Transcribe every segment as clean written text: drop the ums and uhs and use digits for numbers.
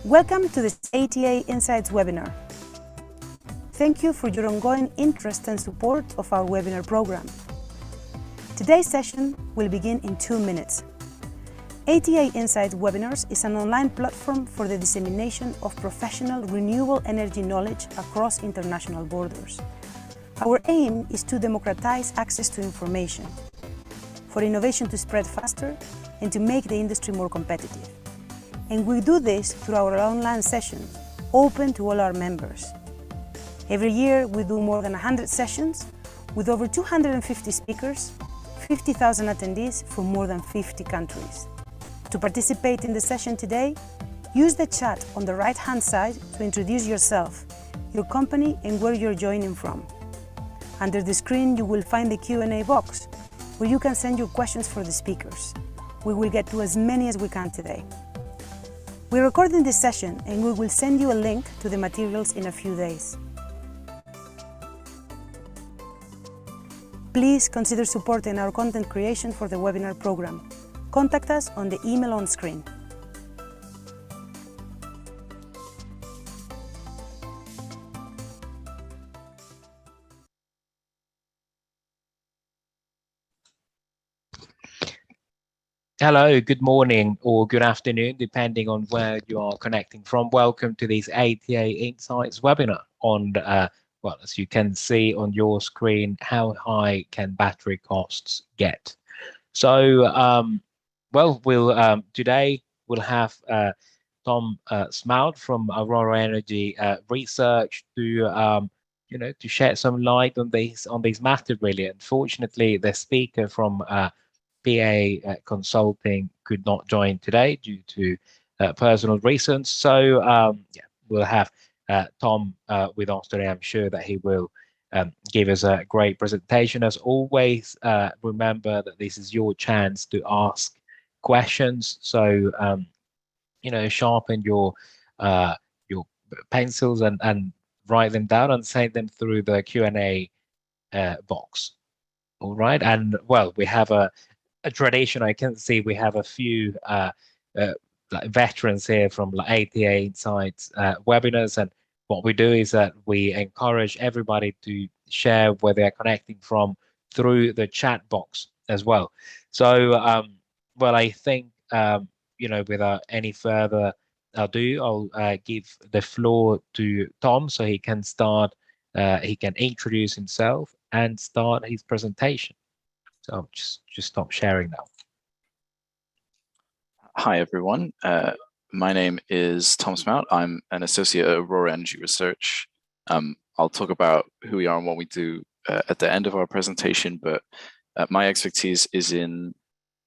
Welcome to this ATA Insights webinar. Thank you for your ongoing interest and support of our webinar program. Today's session will begin in 2 minutes. ATA Insights Webinars is an online platform for the dissemination of professional renewable energy knowledge across international borders. Our aim is to democratize access to information, for innovation to spread faster and to make the industry more competitive. And we do this through our online sessions, open to all our members. Every year we do more than 100 sessions with over 250 speakers, 50,000 attendees from more than 50 countries. To participate in the session today, use the chat on the right-hand side to introduce yourself, your company and where you're joining from. Under the screen you will find the Q&A box, where you can send your questions for the speakers. We will get to as many as we can today. We're recording this session and we will send you a link to the materials in a few days. Please consider supporting our content creation for the webinar program. Contact us on the email on screen. Hello, good morning or good afternoon, depending on where you are connecting from. Welcome to this ATA Insights webinar on, well, as you can see on your screen, how high can battery costs get? So, today we'll have Tom Smout from Aurora Energy Research to, to shed some light on these matters. Really, unfortunately, the speaker from PA Consulting could not join today due to personal reasons. So we'll have Tom with us today. I'm sure that he will give us a great presentation. As always, remember that this is your chance to ask questions. So sharpen your pencils and write them down and send them through the Q&A box. All right, and well, we have a tradition. I can see we have a few like veterans here from like ATA Insights webinars, and what we do is that we encourage everybody to share where they're connecting from through the chat box as well. So well, I think without any further ado, I'll give the floor to Tom so he can start. He can introduce himself and start his presentation. So just stop sharing now. Hi, everyone. My name is Tom Smout. I'm an associate at Aurora Energy Research. I'll talk about who we are and what we do at the end of our presentation, but my expertise is in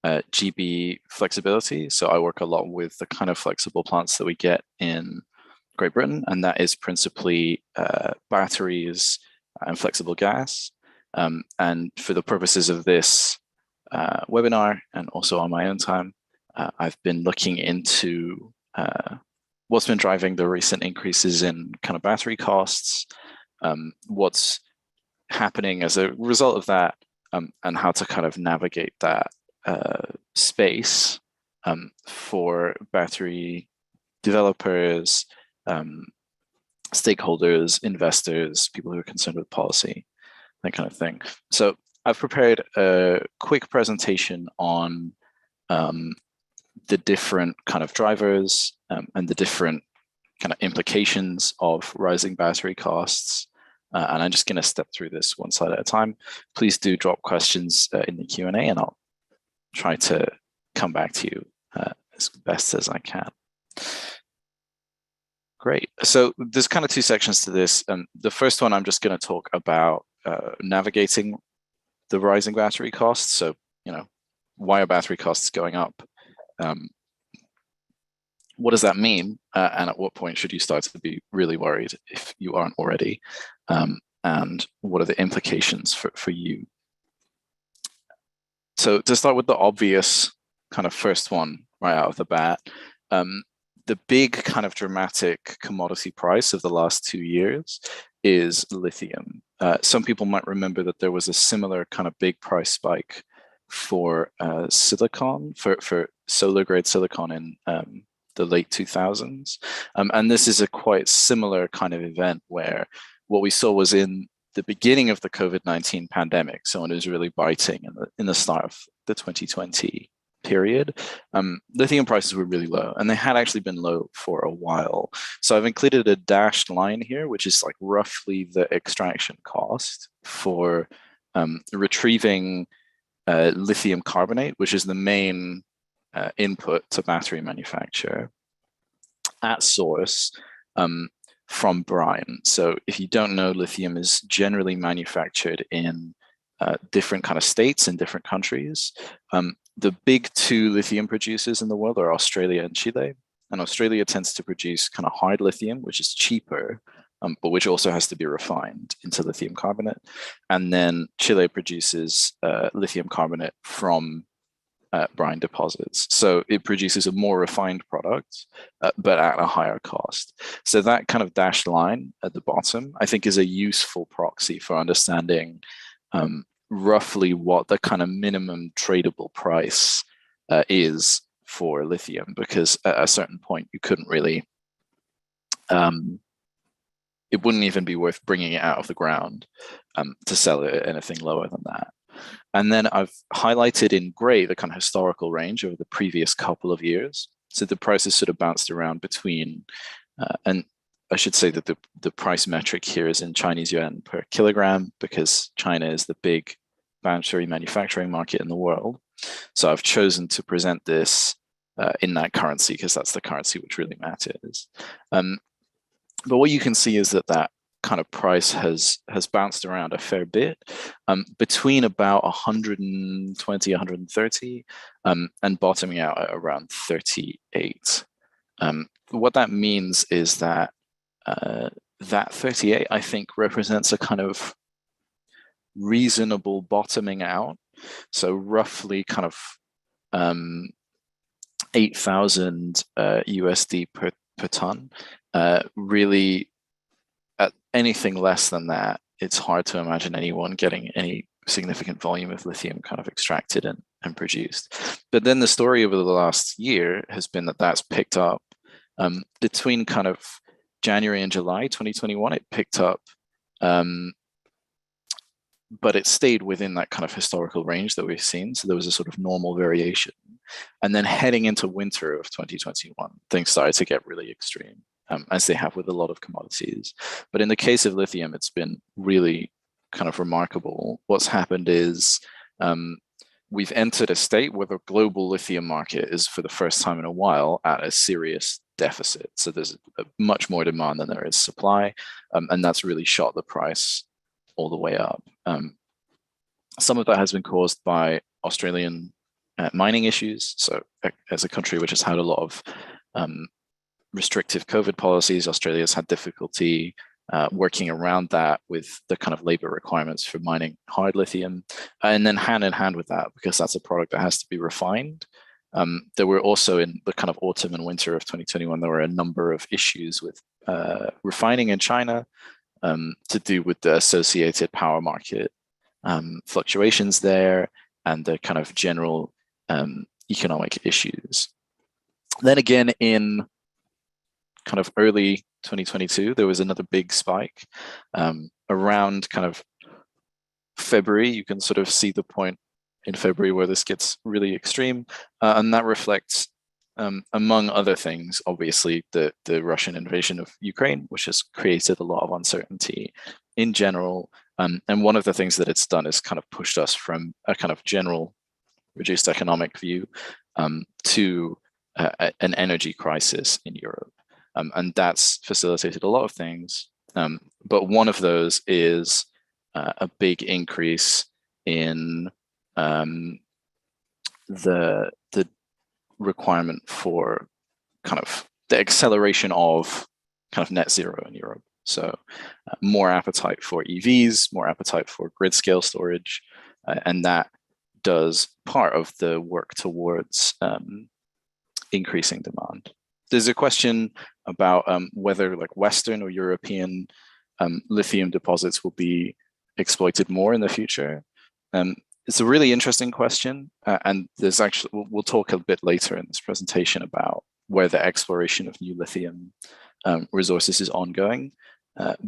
GB flexibility. So I work a lot with the kind of flexible plants that we get in Great Britain, and that is principally batteries and flexible gas. And for the purposes of this webinar and also on my own time, I've been looking into what's been driving the recent increases in kind of battery costs, what's happening as a result of that, and how to kind of navigate that space for battery developers, stakeholders, investors, people who are concerned with policy, that kind of thing. So I've prepared a quick presentation on the different kind of drivers and the different kind of implications of rising battery costs. And I'm just going to step through this one slide at a time. Please do drop questions in the Q&A and I'll try to come back to you as best as I can. Great. So there's kind of two sections to this. The first one, I'm just going to talk about navigating the rising battery costs. So, why are battery costs going up? What does that mean? And at what point should you start to be really worried if you aren't already? And what are the implications for you? So to start with the obvious kind of first one right out of the bat, the big kind of dramatic commodity price of the last 2 years is lithium. Some people might remember that there was a similar kind of big price spike for silicon, for solar grade silicon in the late 2000s. And this is a quite similar kind of event where what we saw was in the beginning of the COVID-19 pandemic, someone who's really biting in the start of the 2020 period, lithium prices were really low, and they had actually been low for a while. So I've included a dashed line here, which is like roughly the extraction cost for retrieving lithium carbonate, which is the main input to battery manufacture at source from brine. So if you don't know, lithium is generally manufactured in different kind of states in different countries. The big two lithium producers in the world are Australia and Chile. And Australia tends to produce kind of hard lithium, which is cheaper, but which also has to be refined into lithium carbonate. And then Chile produces lithium carbonate from brine deposits. So it produces a more refined product, but at a higher cost. So that kind of dashed line at the bottom, I think, is a useful proxy for understanding roughly what the kind of minimum tradable price is for lithium, because at a certain point you couldn't really, it wouldn't even be worth bringing it out of the ground to sell it at anything lower than that. And then I've highlighted in gray the kind of historical range over the previous couple of years. So the prices sort of bounced around between, and I should say that the price metric here is in Chinese yuan per kilogram, because China is the big battery manufacturing market in the world. So I've chosen to present this in that currency, because that's the currency which really matters. But what you can see is that kind of price has bounced around a fair bit, between about 120, 130, and bottoming out at around 38. What that means is that that 38, I think, represents a kind of reasonable bottoming out. So roughly kind of 8,000 USD per ton. Really, at anything less than that, it's hard to imagine anyone getting any significant volume of lithium kind of extracted and produced. But then the story over the last year has been that that's picked up. Between kind of January and July 2021, it picked up, but it stayed within that kind of historical range that we've seen. So there was a sort of normal variation. And then heading into winter of 2021, things started to get really extreme, as they have with a lot of commodities. But in the case of lithium, it's been really kind of remarkable. What's happened is we've entered a state where the global lithium market is, for the first time in a while, at a serious deficit. So there's much more demand than there is supply, and that's really shot the price all the way up. Some of that has been caused by Australian mining issues. So as a country which has had a lot of restrictive COVID policies, Australia's had difficulty working around that with the kind of labor requirements for mining hard lithium. And then hand in hand with that, because that's a product that has to be refined, there were also, in the kind of autumn and winter of 2021, there were a number of issues with refining in China, to do with the associated power market fluctuations there, and the kind of general economic issues. Then again, in kind of early 2022, there was another big spike around kind of February. You can sort of see the point in February where this gets really extreme, and that reflects, among other things, obviously the Russian invasion of Ukraine, which has created a lot of uncertainty in general. And one of the things that it's done is kind of pushed us from a kind of general reduced economic view to an energy crisis in Europe. And that's facilitated a lot of things. But one of those is a big increase in the requirement for kind of the acceleration of kind of net zero in Europe. So more appetite for EVs, more appetite for grid scale storage, and that does part of the work towards increasing demand. There's a question about whether like Western or European lithium deposits will be exploited more in the future. It's a really interesting question, and there's actually, we'll talk a bit later in this presentation about where the exploration of new lithium resources is ongoing.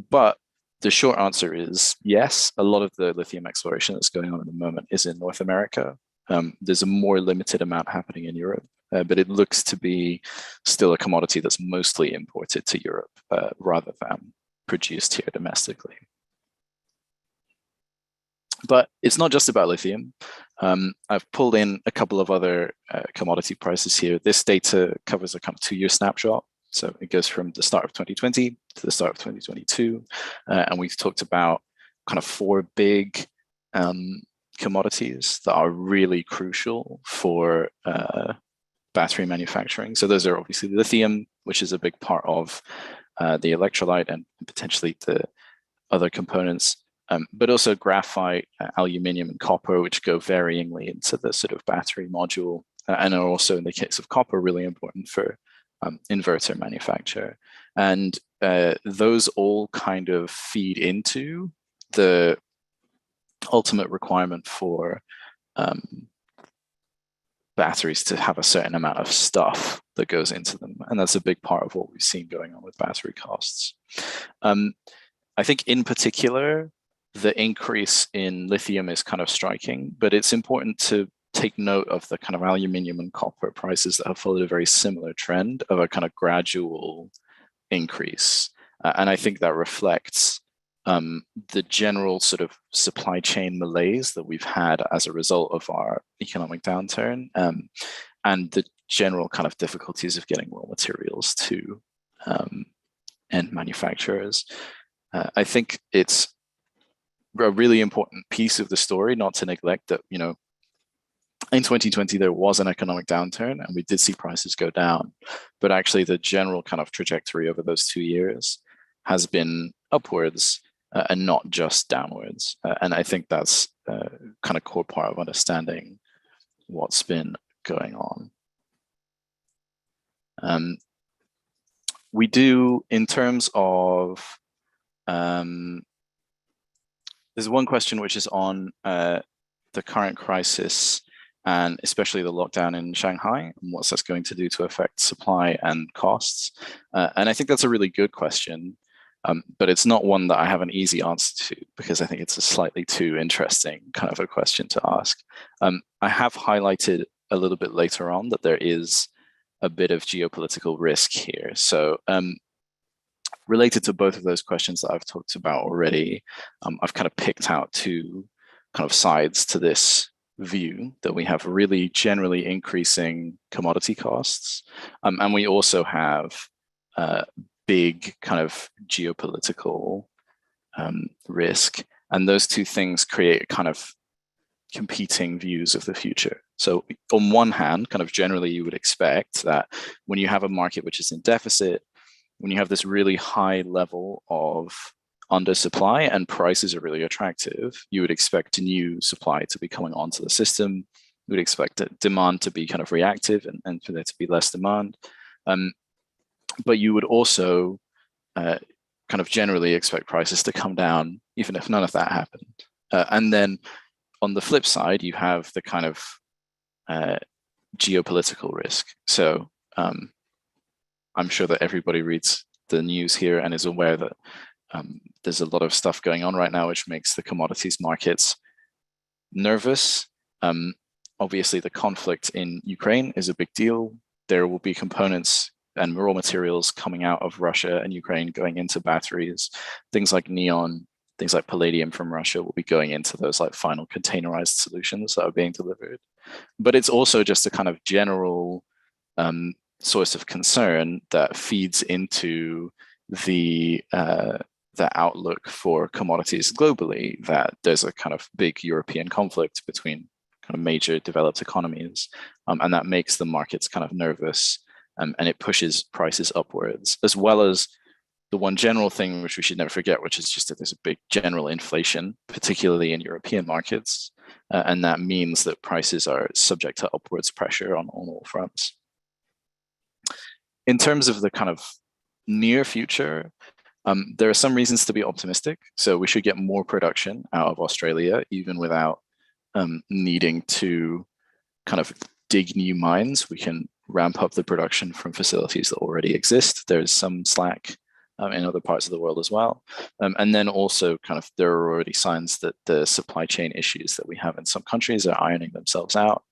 But the short answer is yes, a lot of the lithium exploration that's going on at the moment is in North America. There's a more limited amount happening in Europe, but it looks to be still a commodity that's mostly imported to Europe rather than produced here domestically. But it's not just about lithium. I've pulled in a couple of other commodity prices here. This data covers a kind of 2-year snapshot. So it goes from the start of 2020 to the start of 2022. And we've talked about kind of 4 big commodities that are really crucial for battery manufacturing. So those are obviously lithium, which is a big part of the electrolyte and potentially the other components, but also graphite, aluminium, and copper, which go varyingly into the sort of battery module, and are also, in the case of copper, really important for inverter manufacture. And those all kind of feed into the ultimate requirement for batteries to have a certain amount of stuff that goes into them. And that's a big part of what we've seen going on with battery costs. I think in particular, the increase in lithium is kind of striking, but it's important to take note of the kind of aluminium and copper prices that have followed a very similar trend of a kind of gradual increase. And I think that reflects the general sort of supply chain malaise that we've had as a result of our economic downturn, and the general kind of difficulties of getting raw materials to end manufacturers. I think it's a really important piece of the story not to neglect that, you know, in 2020, there was an economic downturn and we did see prices go down, but actually the general kind of trajectory over those 2 years has been upwards and not just downwards. And I think that's kind of core part of understanding what's been going on. We do, in terms of, there's one question which is on the current crisis and especially the lockdown in Shanghai, and what's that's going to do to affect supply and costs. And I think that's a really good question, but it's not one that I have an easy answer to, because I think it's a slightly too interesting kind of a question to ask. I have highlighted a little bit later on that there is a bit of geopolitical risk here. So related to both of those questions that I've talked about already, I've kind of picked out 2 kind of sides to this view, that we have really generally increasing commodity costs, and we also have big kind of geopolitical risk, and those 2 things create kind of competing views of the future. So on one hand, kind of generally you would expect that when you have a market which is in deficit, when you have this really high level of undersupply and prices are really attractive, you would expect new supply to be coming onto the system. You would expect demand to be kind of reactive and for there to be less demand. But you would also kind of generally expect prices to come down, even if none of that happened. And then on the flip side, you have the kind of geopolitical risk. So I'm sure that everybody reads the news here and is aware that there's a lot of stuff going on right now, which makes the commodities markets nervous. Obviously, the conflict in Ukraine is a big deal. There will be components and raw materials coming out of Russia and Ukraine going into batteries. Things like neon, things like palladium from Russia will be going into those like final containerized solutions that are being delivered. But it's also just a kind of general source of concern that feeds into the outlook for commodities globally, that there's a kind of big European conflict between kind of major developed economies, and that makes the markets kind of nervous, and it pushes prices upwards, as well as the one general thing which we should never forget, which is just that there's a big general inflation, particularly in European markets, and that means that prices are subject to upwards pressure on all fronts. In terms of the kind of near future, there are some reasons to be optimistic. So we should get more production out of Australia, even without needing to kind of dig new mines. We can ramp up the production from facilities that already exist. There's some slack in other parts of the world as well. And then also kind of there are already signs that the supply chain issues that we have in some countries are ironing themselves out.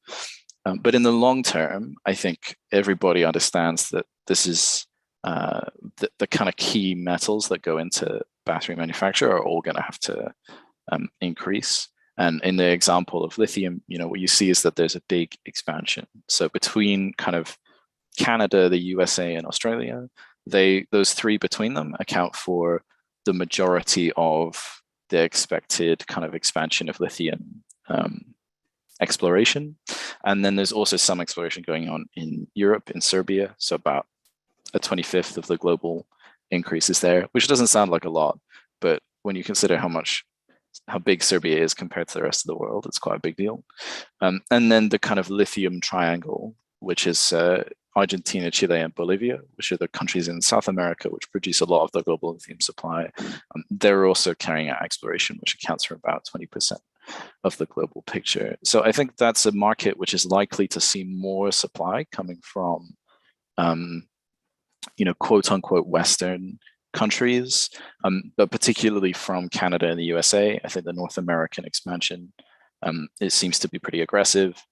But in the long term, I think everybody understands that this is the kind of key metals that go into battery manufacture are all going to have to increase. And in the example of lithium, what you see is that there's a big expansion. So between kind of Canada, the USA, and Australia, those three between them account for the majority of the expected kind of expansion of lithium exploration. And then there's also some exploration going on in Europe, in Serbia. So about a 25th of the global increase is there, which doesn't sound like a lot, but when you consider how big Serbia is compared to the rest of the world, it's quite a big deal. And then the kind of lithium triangle, which is Argentina, Chile, and Bolivia, which are the countries in South America which produce a lot of the global lithium supply. They're also carrying out exploration, which accounts for about 20% of the global picture. So I think that's a market which is likely to see more supply coming from, quote unquote, Western countries, but particularly from Canada and the USA. I think the North American expansion, it seems to be pretty aggressive.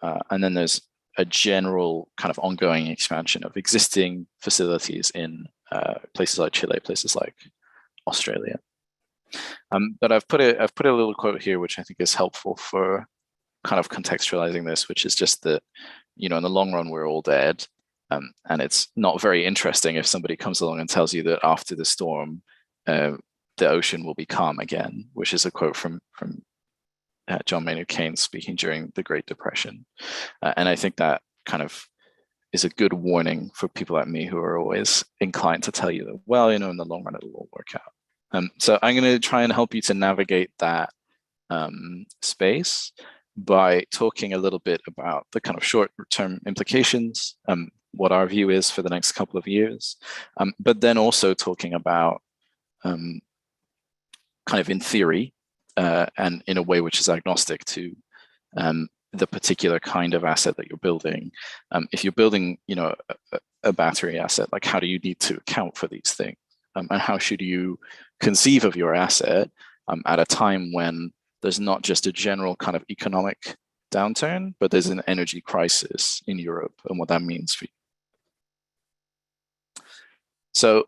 And then there's a general kind of ongoing expansion of existing facilities in places like Chile, places like Australia. But I've put a little quote here, which I think is helpful for kind of contextualizing this, which is just that, in the long run, we're all dead. And it's not very interesting if somebody comes along and tells you that after the storm, the ocean will be calm again, which is a quote from John Maynard Keynes speaking during the Great Depression. And I think that kind of is a good warning for people like me who are always inclined to tell you that, well, in the long run, it'll all work out. So I'm going to try and help you to navigate that space by talking a little bit about the kind of short-term implications, what our view is for the next couple of years, but then also talking about kind of in theory and in a way which is agnostic to the particular kind of asset that you're building. If you're building, a battery asset, like how do you need to account for these things? And how should you conceive of your asset at a time when there's not just a general kind of economic downturn, but there's an energy crisis in Europe and what that means for you. So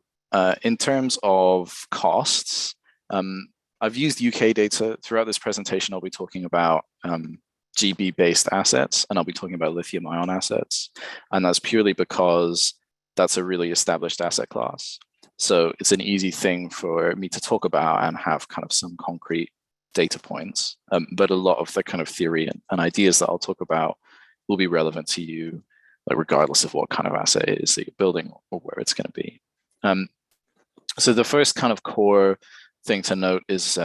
in terms of costs, I've used UK data throughout this presentation. I'll be talking about GB-based assets, and I'll be talking about lithium-ion assets. And that's purely because that's a really established asset class. So it's an easy thing for me to talk about and have kind of some concrete data points. But a lot of the kind of theory and ideas that I'll talk about will be relevant to you, like regardless of what kind of asset it is that you're building or where it's going to be. So the first kind of core thing to note is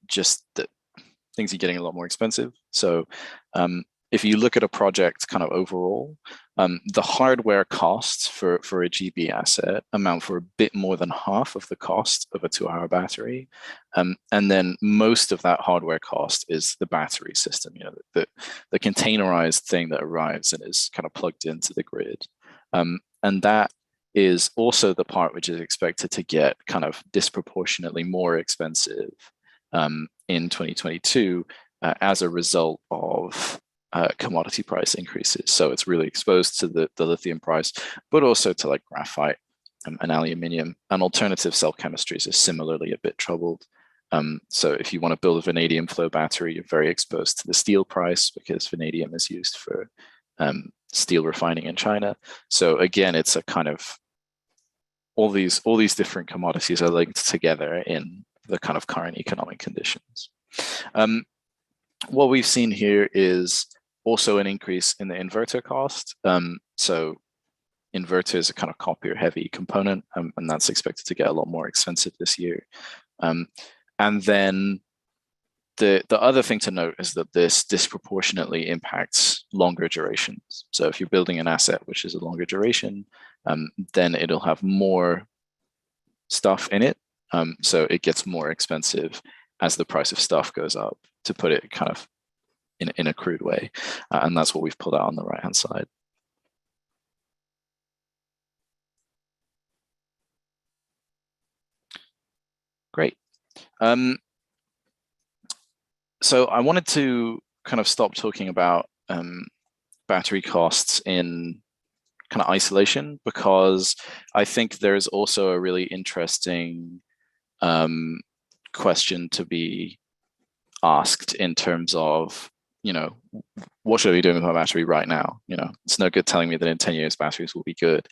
just that things are getting a lot more expensive. So if you look at a project kind of overall, the hardware costs for a GB asset amount for a bit more than half of the cost of a 2-hour battery. And then most of that hardware cost is the battery system, the containerized thing that arrives and is kind of plugged into the grid. And that is also the part which is expected to get kind of disproportionately more expensive in 2022 as a result of commodity price increases. So it's really exposed to the lithium price, but also to like graphite and aluminium, and alternative cell chemistries are similarly a bit troubled. So if you want to build a vanadium flow battery, you're very exposed to the steel price because vanadium is used for steel refining in China. So again, it's a kind of all these different commodities are linked together in the kind of current economic conditions. What we've seen here is also an increase in the inverter cost. So inverter is a kind of copper heavy component, and that's expected to get a lot more expensive this year. And then the other thing to note is that this disproportionately impacts longer durations. So if you're building an asset which is a longer duration, then it'll have more stuff in it. So it gets more expensive as the price of stuff goes up, to put it kind of in a crude way. And that's what we've pulled out on the right-hand side. Great. So I wanted to kind of stop talking about battery costs in kind of isolation, because I think there's also a really interesting question to be asked in terms of, what should I be doing with my battery right now? It's no good telling me that in 10 years batteries will be good.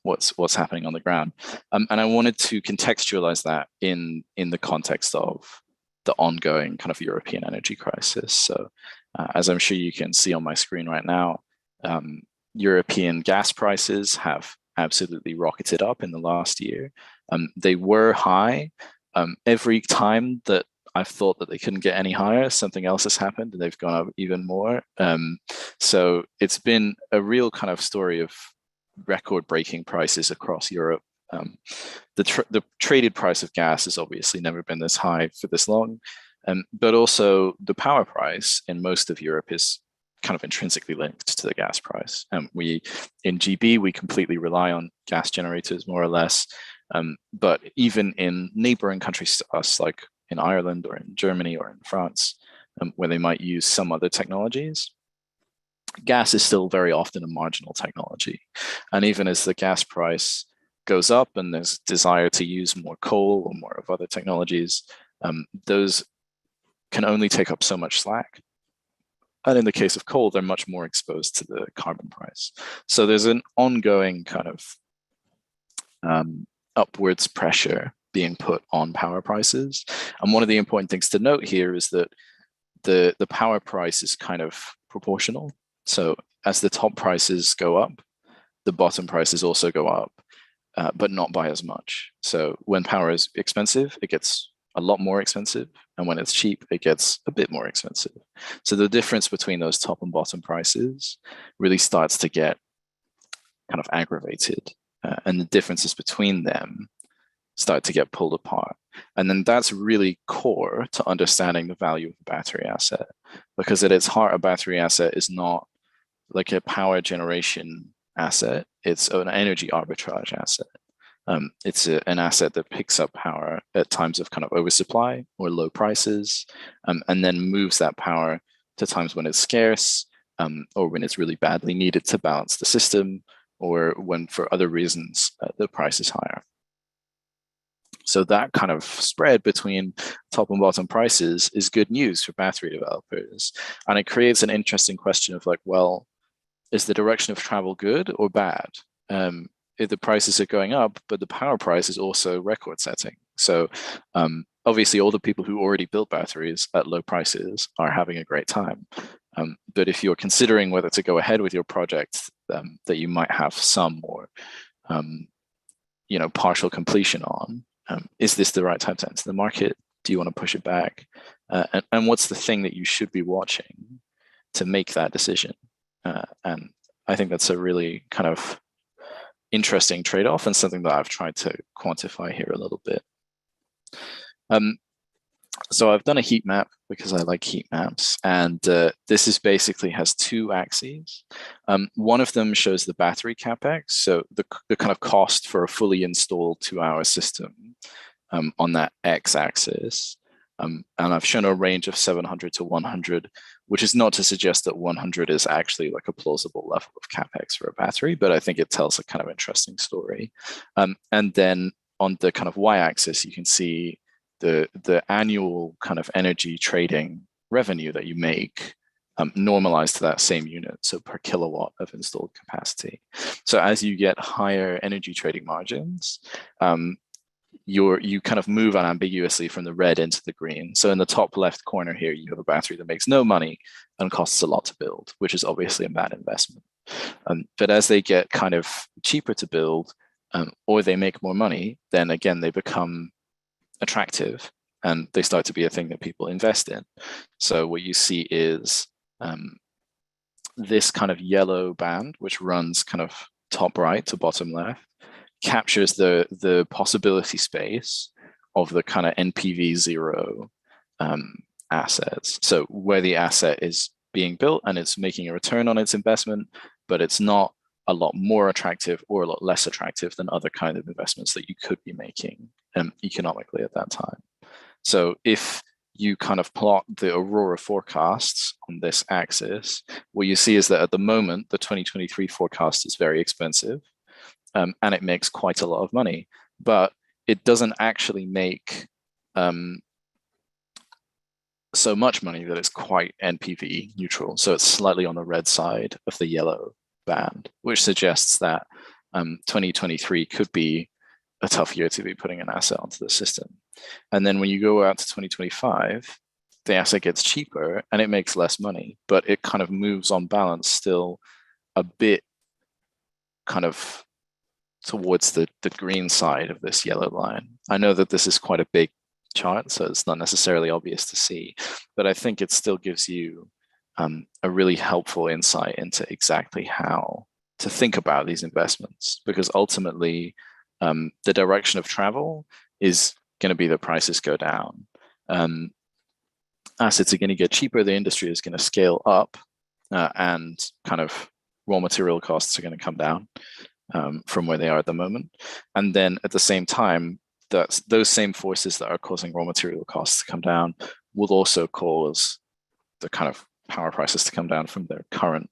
What's happening on the ground? And I wanted to contextualize that in the context of the ongoing kind of European energy crisis. So as I'm sure you can see on my screen right now, European gas prices have absolutely rocketed up in the last year. They were high. Every time that I've thought that they couldn't get any higher, something else has happened and they've gone up even more. So it's been a real kind of story of record-breaking prices across Europe. The traded price of gas has obviously never been this high for this long, but also the power price in most of Europe is kind of intrinsically linked to the gas price. In GB, we completely rely on gas generators, more or less. But even in neighboring countries to us, like in Ireland or in Germany or in France, where they might use some other technologies, gas is still very often a marginal technology. And even as the gas price goes up and there's desire to use more coal or more of other technologies, those can only take up so much slack. And in the case of coal, they're much more exposed to the carbon price. So there's an ongoing kind of upwards pressure being put on power prices. And one of the important things to note here is that the power price is kind of proportional. So as the top prices go up, the bottom prices also go up, but not by as much. So when power is expensive, it gets a lot more expensive. And when it's cheap, it gets a bit more expensive. So the difference between those top and bottom prices really starts to get kind of aggravated. And the differences between them start to get pulled apart. And then that's really core to understanding the value of a battery asset, because at its heart, a battery asset is not like a power generation asset. It's an energy arbitrage asset. It's an asset that picks up power at times of kind of oversupply or low prices, and then moves that power to times when it's scarce, or when it's really badly needed to balance the system, or when for other reasons the price is higher. So that kind of spread between top and bottom prices is good news for battery developers. And it creates an interesting question of like, well, is the direction of travel good or bad? If the prices are going up, but the power price is also record setting. So obviously all the people who already built batteries at low prices are having a great time. But if you're considering whether to go ahead with your project that you might have some more partial completion on, is this the right time to enter the market? Do you want to push it back? And what's the thing that you should be watching to make that decision? And I think that's a really kind of interesting trade-off and something that I've tried to quantify here a little bit. So I've done a heat map because I like heat maps, and this is basically has two axes. One of them shows the battery capex, so the kind of cost for a fully installed 2-hour system on that x-axis. And I've shown a range of 700 to 100, which is not to suggest that 100 is actually like a plausible level of capex for a battery, but I think it tells a kind of interesting story. And then on the kind of y-axis, you can see the annual kind of energy trading revenue that you make normalized to that same unit, so per kilowatt of installed capacity. So as you get higher energy trading margins, you kind of move unambiguously from the red into the green. So in the top left corner here, you have a battery that makes no money and costs a lot to build, which is obviously a bad investment. But as they get kind of cheaper to build, or they make more money, then again, they become attractive and they start to be a thing that people invest in. So what you see is this kind of yellow band, which runs kind of top right to bottom left, captures the possibility space of the kind of NPV 0 assets. So where the asset is being built and it's making a return on its investment, but it's not a lot more attractive or a lot less attractive than other kind of investments that you could be making economically at that time. So if you kind of plot the Aurora forecasts on this axis, what you see is that at the moment, the 2023 forecast is very expensive, and it makes quite a lot of money, but it doesn't actually make so much money that it's quite NPV neutral. So it's slightly on the red side of the yellow band, which suggests that 2023 could be a tough year to be putting an asset onto the system. And then when you go out to 2025, the asset gets cheaper and it makes less money, but it kind of moves on balance still a bit kind of towards the green side of this yellow line. I know that this is quite a big chart, so it's not necessarily obvious to see, but I think it still gives you a really helpful insight into exactly how to think about these investments, because ultimately the direction of travel is going to be the prices go down. Assets are going to get cheaper, the industry is going to scale up, and kind of raw material costs are going to come down from where they are at the moment. And then at the same time, those same forces that are causing raw material costs to come down will also cause the kind of power prices to come down from their current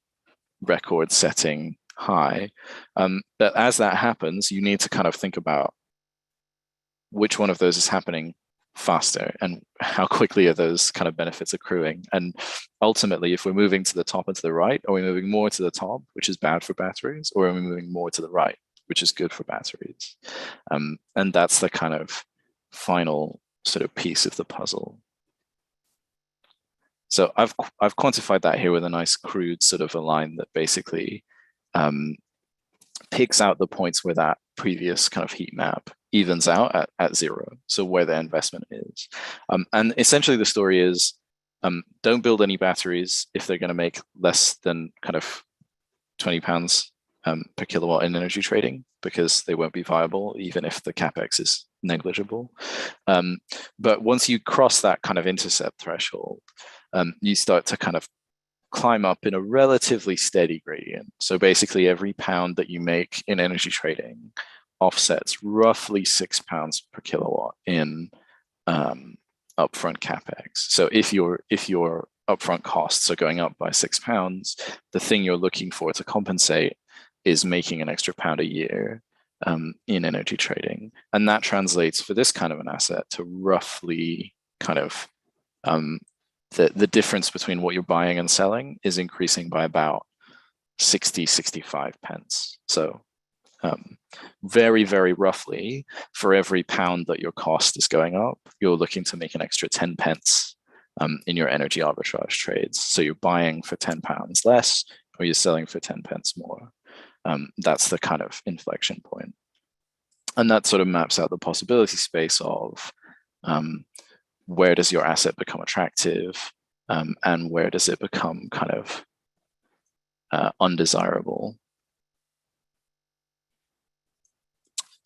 record-setting high. But as that happens, you need to kind of think about which one of those is happening faster and how quickly are those kind of benefits accruing. And ultimately, if we're moving to the top and to the right, are we moving more to the top, which is bad for batteries, or are we moving more to the right, which is good for batteries? And that's the kind of final sort of piece of the puzzle. So I've quantified that here with a nice crude sort of a line that basically picks out the points where that previous kind of heat map evens out at zero, so where the investment is. And essentially the story is, don't build any batteries if they're going to make less than kind of £20 per kilowatt in energy trading, because they won't be viable even if the capex is negligible. But once you cross that kind of intercept threshold, you start to kind of climb up in a relatively steady gradient. So basically every pound that you make in energy trading offsets roughly £6 per kilowatt in upfront capex. So if your upfront costs are going up by £6, the thing you're looking for to compensate is making an extra pound a year in energy trading. And that translates for this kind of an asset to roughly kind of the difference between what you're buying and selling is increasing by about 65 pence. So very, very roughly, for every pound that your cost is going up, you're looking to make an extra 10 pence in your energy arbitrage trades. So you're buying for £10 less, or you're selling for 10 pence more. That's the kind of inflection point. And that sort of maps out the possibility space of where does your asset become attractive, and where does it become kind of undesirable.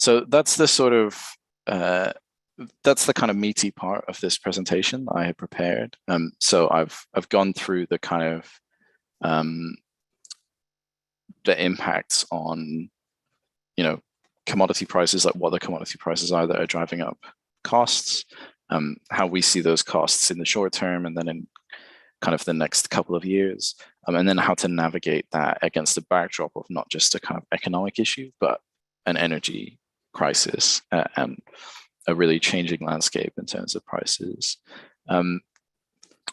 So that's the sort of that's the kind of meaty part of this presentation I had prepared. So I've gone through the kind of the impacts on, you know, commodity prices, like what the commodity prices are that are driving up costs, how we see those costs in the short term and then in kind of the next couple of years, and then how to navigate that against the backdrop of not just a kind of economic issue, but an energy crisis and a really changing landscape in terms of prices.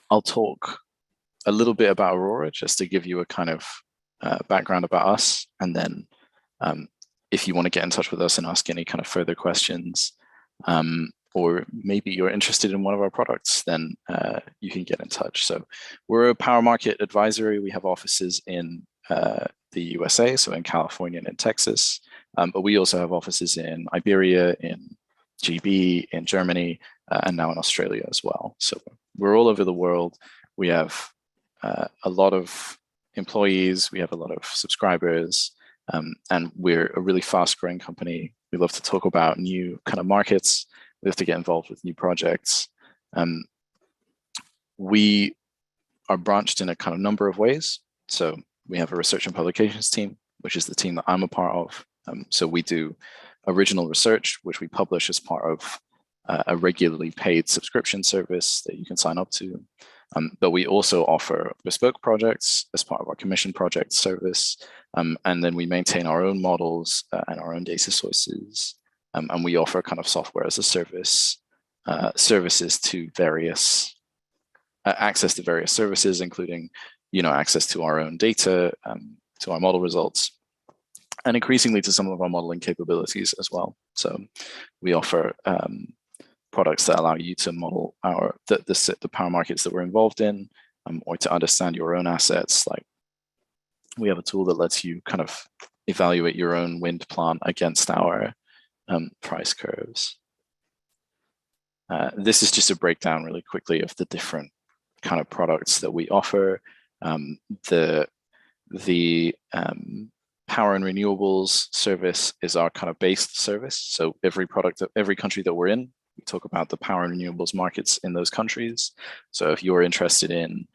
I'll talk a little bit about Aurora just to give you a kind of background about us, and then if you want to get in touch with us and ask any kind of further questions, or maybe you're interested in one of our products, then you can get in touch. So we're a power market advisory. We have offices in the USA, so in California and in Texas, but we also have offices in Iberia, in GB, in Germany, and now in Australia as well. So we're all over the world. We have a lot of employees, we have a lot of subscribers, and we're a really fast growing company. We love to talk about new kind of markets. We have to get involved with new projects. We are branched in a kind of number of ways. So we have a research and publications team, which is the team that I'm a part of. So we do original research, which we publish as part of a regularly paid subscription service that you can sign up to. But we also offer bespoke projects as part of our commission project service. And then we maintain our own models and our own data sources. And we offer kind of software as a service services to various access to various services, including access to our own data, to our model results, and increasingly to some of our modeling capabilities as well. So we offer products that allow you to model the power markets that we're involved in, or to understand your own assets. Like, we have a tool that lets you kind of evaluate your own wind plant against our price curves. This is just a breakdown really quickly of the different kind of products that we offer. The power and renewables service is our kind of based service. So every country that we're in, we talk about the power and renewables markets in those countries. So if you're interested in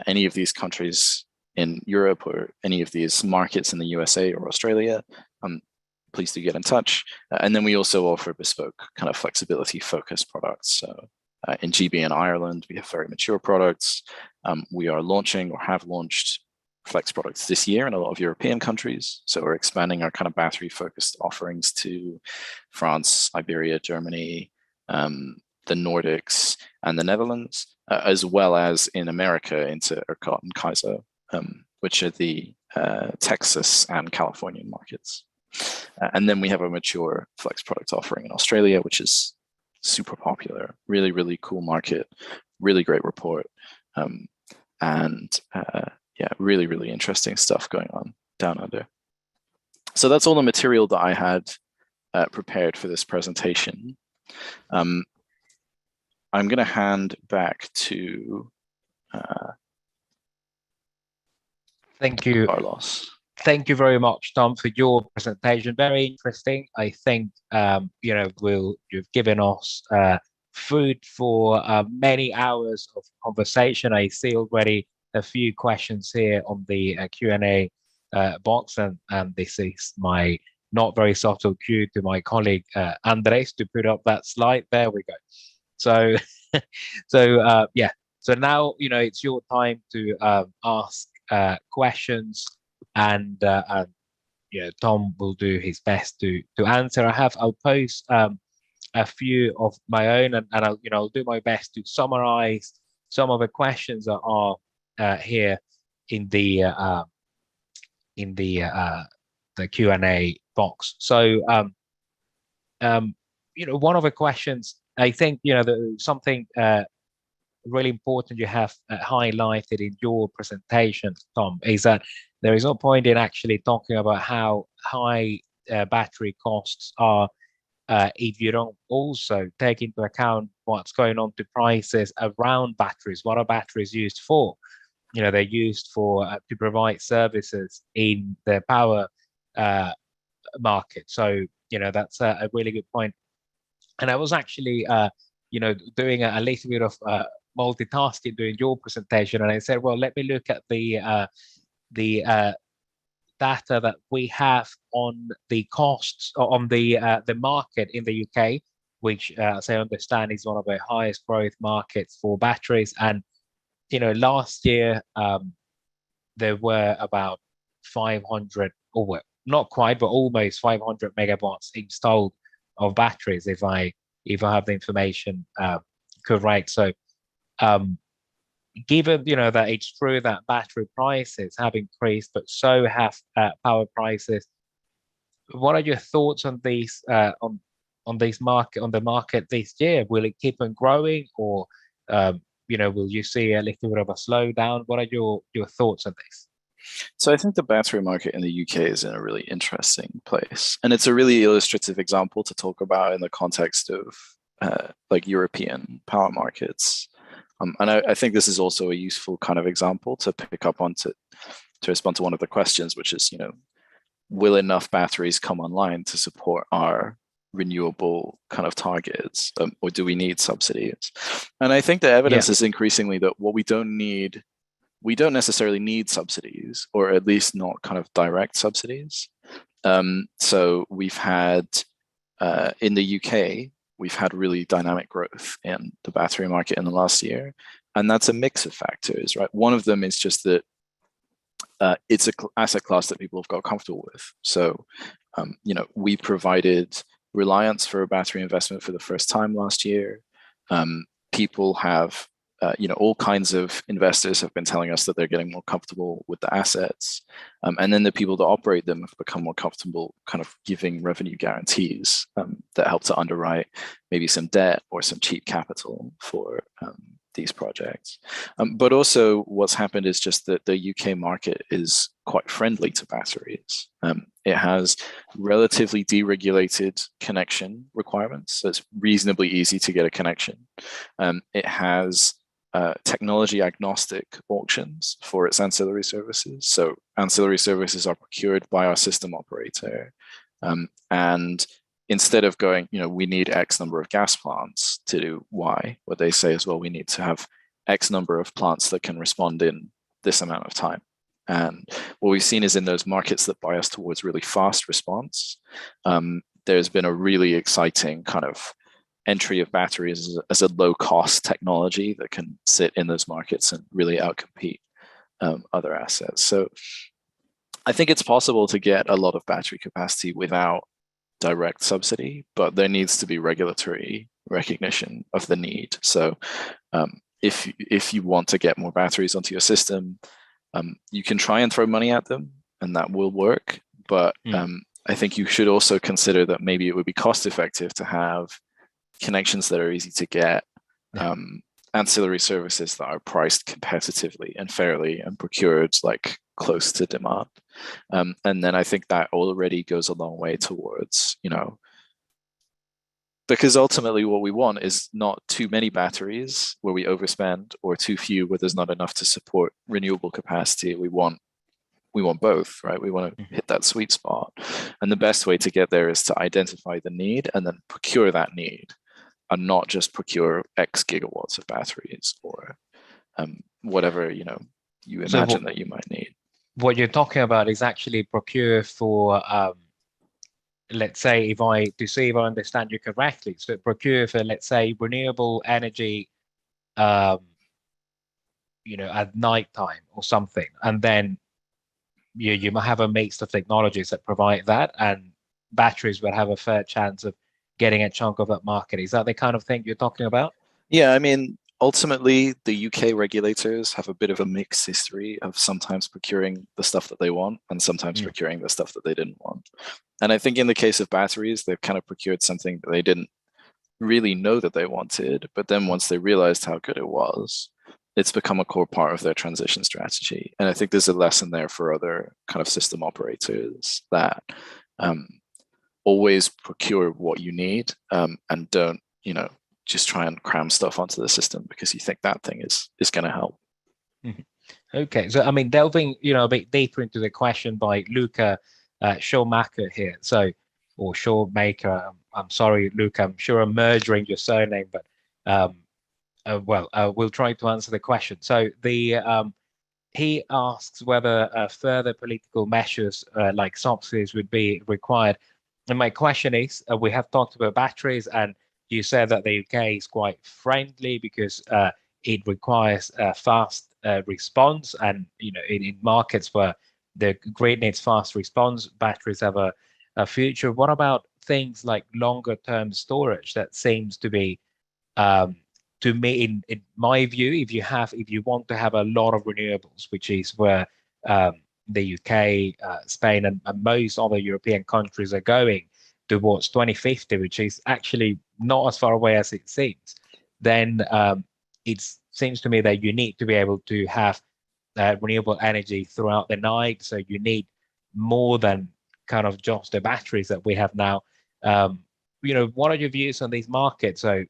any of these countries in Europe or any of these markets in the USA or Australia, please do get in touch. And then we also offer bespoke kind of flexibility focused products. So in GB and Ireland, we have very mature products. We are launching or have launched flex products this year in a lot of European countries. So we're expanding our kind of battery focused offerings to France, Iberia, Germany, the Nordics, and the Netherlands, as well as in America into ERCOT and CAISO, which are the Texas and Californian markets. And then we have a mature flex product offering in Australia, which is super popular, really, really cool market, really great report, and yeah, really, really interesting stuff going on down under. So that's all the material that I had prepared for this presentation. I'm going to hand back to Thank you, Carlos. Thank you very much, Tom, for your presentation. Very interesting. I think you've given us food for many hours of conversation. I see already a few questions here on the Q&A box, and this is my not very subtle cue to my colleague Andres to put up that slide. There we go. So, yeah. So now it's your time to ask questions, and Tom will do his best to answer. I'll post a few of my own, and I'll do my best to summarize some of the questions that are here in the Q&A box. So one of the questions, I think something really important you have highlighted in your presentation, Tom, is that there is no point in actually talking about how high battery costs are if you don't also take into account what's going on to prices around batteries. What are batteries used for? They're used for to provide services in the power market. So that's a really good point. And I was actually doing a little bit of multitasking during your presentation, and I said, well, let me look at the data that we have on the costs on the market in the UK, which, as I understand, is one of the highest growth markets for batteries. And last year there were about 500, or well, not quite, but almost 500 megawatts installed of batteries, if I have the information correct. So given that it's true that battery prices have increased, but so have power prices, what are your thoughts on these on the market this year? Will it keep on growing, or will you see a little bit of a slowdown? What are your thoughts on this? So I think the battery market in the UK is in a really interesting place, and it's a really illustrative example to talk about in the context of like European power markets. And I think this is also a useful kind of example to pick up on to respond to one of the questions, which is, will enough batteries come online to support our renewable kind of targets, or do we need subsidies? And I think the evidence is increasingly that what we don't necessarily need subsidies, or at least not kind of direct subsidies. So we've had in the UK, we've had really dynamic growth in the battery market in the last year. And that's a mix of factors, right? One of them is just that it's an asset class that people have got comfortable with. So, we provided reliance for a battery investment for the first time last year. People have, all kinds of investors have been telling us that they're getting more comfortable with the assets. And then the people that operate them have become more comfortable kind of giving revenue guarantees that help to underwrite maybe some debt or some cheap capital for these projects. But also what's happened is just that the UK market is quite friendly to batteries. It has relatively deregulated connection requirements, so it's reasonably easy to get a connection. It has technology agnostic auctions for its ancillary services. So ancillary services are procured by our system operator. And instead of going, we need X number of gas plants to do Y, what they say is, well, we need to have X number of plants that can respond in this amount of time. And what we've seen is in those markets that bias towards really fast response, there's been a really exciting kind of entry of batteries as a low cost technology that can sit in those markets and really outcompete other assets. So I think it's possible to get a lot of battery capacity without direct subsidy, but there needs to be regulatory recognition of the need. So if you want to get more batteries onto your system, you can try and throw money at them and that will work. But I think you should also consider that maybe it would be cost effective to have connections that are easy to get, ancillary services that are priced competitively and fairly and procured like close to demand. And then I think that already goes a long way towards, because ultimately what we want is not too many batteries where we overspend or too few where there's not enough to support renewable capacity. We want both, right? We want to hit that sweet spot. And the best way to get there is to identify the need and then procure that need, and not just procure X gigawatts of batteries or whatever, you imagine that you might need. What you're talking about is actually procure for, let's say, if I understand you correctly, so procure for, let's say, renewable energy, at nighttime or something, and then you might have a mix of technologies that provide that, and batteries will have a fair chance of getting a chunk of that market. Is that the kind of thing you're talking about? Yeah, I mean, ultimately, the UK regulators have a bit of a mixed history of sometimes procuring the stuff that they want and sometimes procuring the stuff that they didn't want. And I think in the case of batteries, they've kind of procured something that they didn't really know that they wanted, but then once they realized how good it was, it's become a core part of their transition strategy. And I think there's a lesson there for other kind of system operators that always procure what you need and don't, just try and cram stuff onto the system because you think that thing is going to help. Okay, so I mean, delving a bit deeper into the question by Luca Showmaker here. So, or Showmaker. I'm sorry, Luca. I'm sure I'm murdering your surname, but we'll try to answer the question. So he asks whether further political measures like subsidies would be required. And my question is, we have talked about batteries, and you said that the UK is quite friendly because it requires a fast response, and in markets where the grid needs fast response, batteries have a future. What about things like longer term storage? That seems to be, to me, in my view, if you want to have a lot of renewables, which is where the UK, Spain, and most other European countries are going towards 2050, which is actually not as far away as it seems, then it seems to me that you need to be able to have renewable energy throughout the night. So you need more than kind of just the batteries that we have now. What are your views on these markets? So,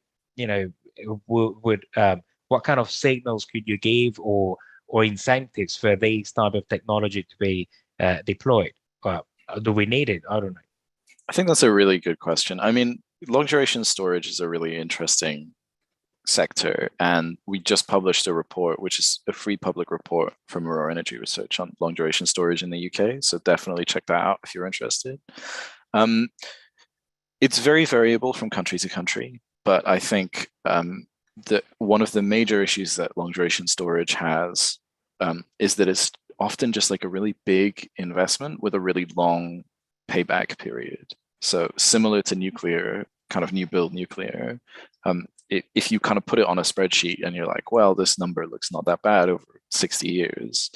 what kind of signals could you give or incentives for these type of technology to be deployed? Do we need it? I don't know. I think that's a really good question. I mean, long duration storage is a really interesting sector, and we just published a report, which is a free public report from Aurora Energy Research on long duration storage in the UK. So definitely check that out if you're interested. It's very variable from country to country, but I think that one of the major issues that long duration storage has is that it's often just like a really big investment with a really long payback period. So similar to nuclear, kind of new build nuclear, if you kind of put it on a spreadsheet and you're like, well, this number looks not that bad over 60 years,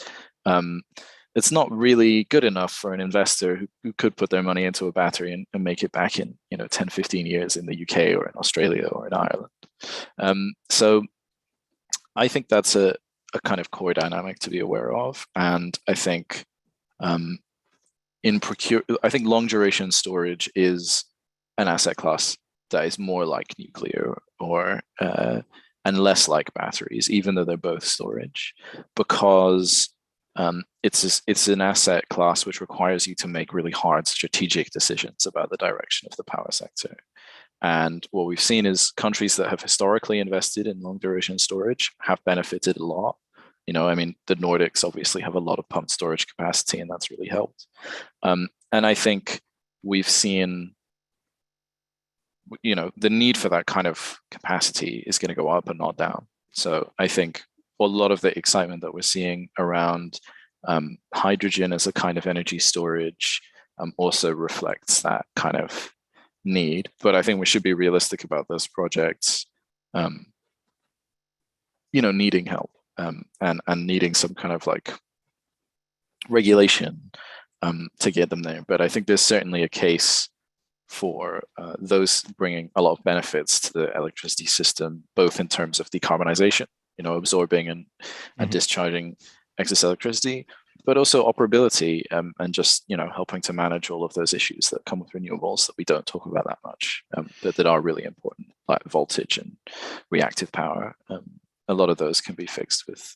it's not really good enough for an investor who could put their money into a battery and make it back in 10, 15 years in the UK or in Australia or in Ireland. So I think that's a kind of core dynamic to be aware of. And I think I think long duration storage is an asset class that is more like nuclear or and less like batteries, even though they're both storage, because it's an asset class which requires you to make really hard strategic decisions about the direction of the power sector. And what we've seen is countries that have historically invested in long duration storage have benefited a lot. I mean, the Nordics obviously have a lot of pumped storage capacity, and that's really helped. And I think we've seen, the need for that kind of capacity is going to go up and not down. So I think a lot of the excitement that we're seeing around hydrogen as a kind of energy storage also reflects that kind of need. But I think we should be realistic about those projects, needing help and needing some kind of like regulation to get them there. But I think there's certainly a case for those bringing a lot of benefits to the electricity system, both in terms of decarbonization, absorbing and discharging excess electricity, but also operability and just helping to manage all of those issues that come with renewables that we don't talk about that much, that are really important, like voltage and reactive power. A lot of those can be fixed with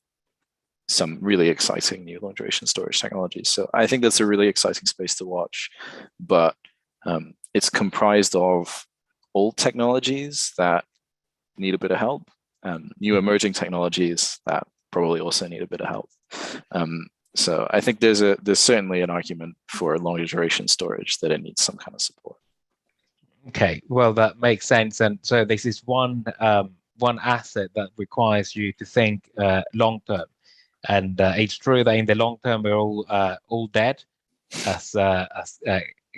some really exciting new long duration storage technologies. So I think that's a really exciting space to watch, but it's comprised of old technologies that need a bit of help, new emerging technologies that probably also need a bit of help. So I think there's certainly an argument for longer duration storage that it needs some kind of support. Okay, well, that makes sense. And so this is one asset that requires you to think long term. And it's true that in the long term we're all dead, as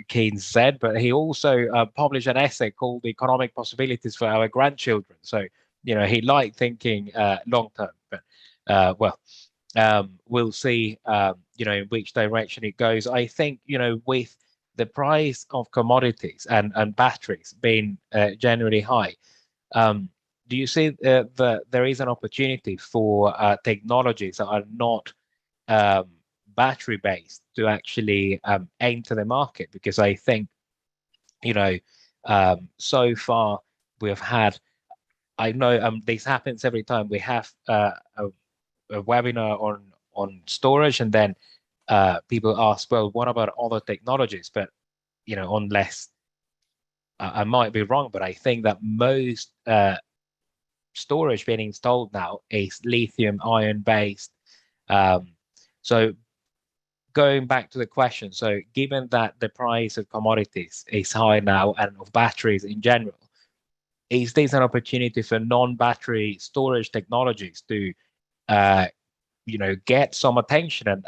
Keynes said. But he also published an essay called "The Economic Possibilities for Our Grandchildren." So he liked thinking long term. But we'll see in which direction it goes. I think with the price of commodities and batteries being generally high, do you see that there is an opportunity for technologies that are not battery based to actually enter the market? Because I think so far we have had, I know this happens every time we have a webinar on storage, and then people ask, well, what about other technologies? But unless I might be wrong, but I think that most storage being installed now is lithium ion based. So going back to the question, so given that the price of commodities is high now and of batteries in general, is this an opportunity for non-battery storage technologies to get some attention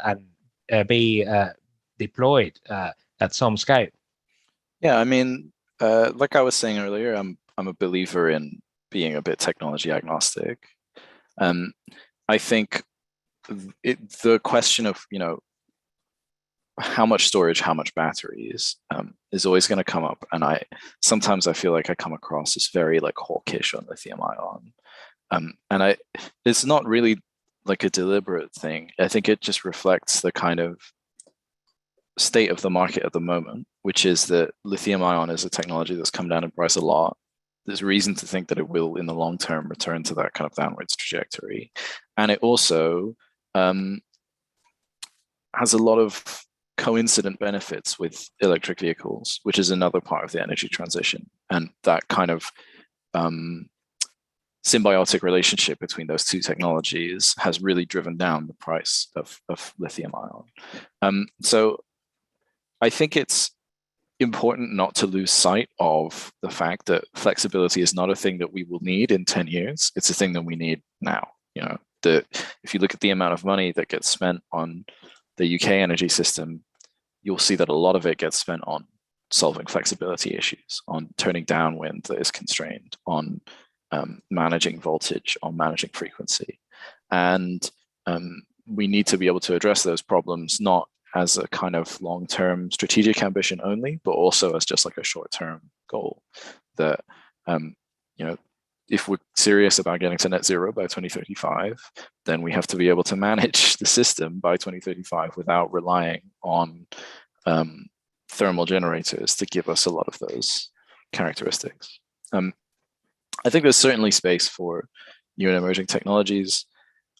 and be deployed at some scale? Yeah, I mean, like I was saying earlier, I'm a believer in being a bit technology agnostic. I think the question of how much storage, how much batteries is always going to come up, and sometimes I feel like I come across as very like hawkish on lithium ion, and it's not really like a deliberate thing. I think it just reflects the kind of state of the market at the moment, which is that lithium ion is a technology that's come down in price a lot. There's reason to think that it will, in the long term, return to that kind of downwards trajectory. And it also has a lot of coincident benefits with electric vehicles, which is another part of the energy transition. And that kind of symbiotic relationship between those two technologies has really driven down the price of lithium ion. So I think it's important not to lose sight of the fact that flexibility is not a thing that we will need in 10 years. It's a thing that we need now. You know, if you look at the amount of money that gets spent on the UK energy system, you'll see that a lot of it gets spent on solving flexibility issues, on turning down wind that is constrained, on managing voltage, on managing frequency. And we need to be able to address those problems, not as a kind of long-term strategic ambition only, but also as just like a short-term goal that, you know, if we're serious about getting to net zero by 2035, then we have to be able to manage the system by 2035 without relying on thermal generators to give us a lot of those characteristics. I think there's certainly space for new and emerging technologies.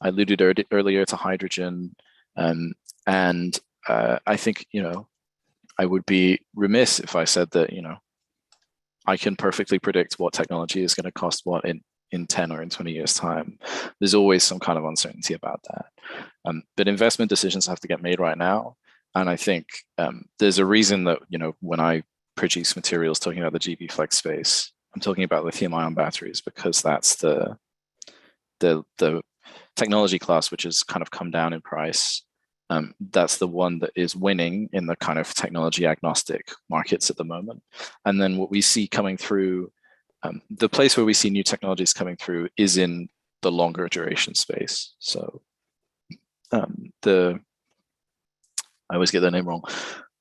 I alluded earlier to hydrogen, and I think, you know, I would be remiss if I said that, you know, I can perfectly predict what technology is going to cost what in 10 or in 20 years time. There's always some kind of uncertainty about that. But investment decisions have to get made right now. And I think there's a reason that, you know, when I produce materials talking about the GB Flex space, I'm talking about lithium ion batteries, because that's the technology class which has kind of come down in price. That's the one that is winning in the kind of technology agnostic markets at the moment. And then what we see coming through, the place where we see new technologies coming through is in the longer duration space. So I always get the name wrong,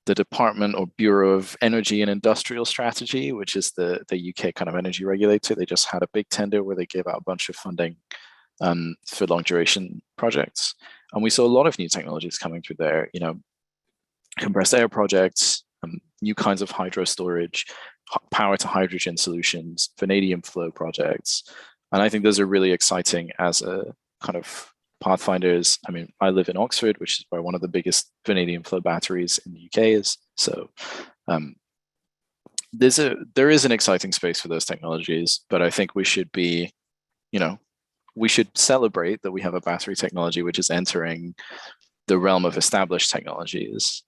the Department or Bureau of Energy and Industrial Strategy, which is the UK kind of energy regulator. They just had a big tender where they gave out a bunch of funding for long duration projects. And we saw a lot of new technologies coming through there, you know, compressed air projects, new kinds of hydro storage, power to hydrogen solutions, vanadium flow projects. And I think those are really exciting as a kind of pathfinders. I mean, I live in Oxford, which is where one of the biggest vanadium flow batteries in the UK is. So there is an exciting space for those technologies, but I think we should be, you know, we should celebrate that we have a battery technology which is entering the realm of established technologies,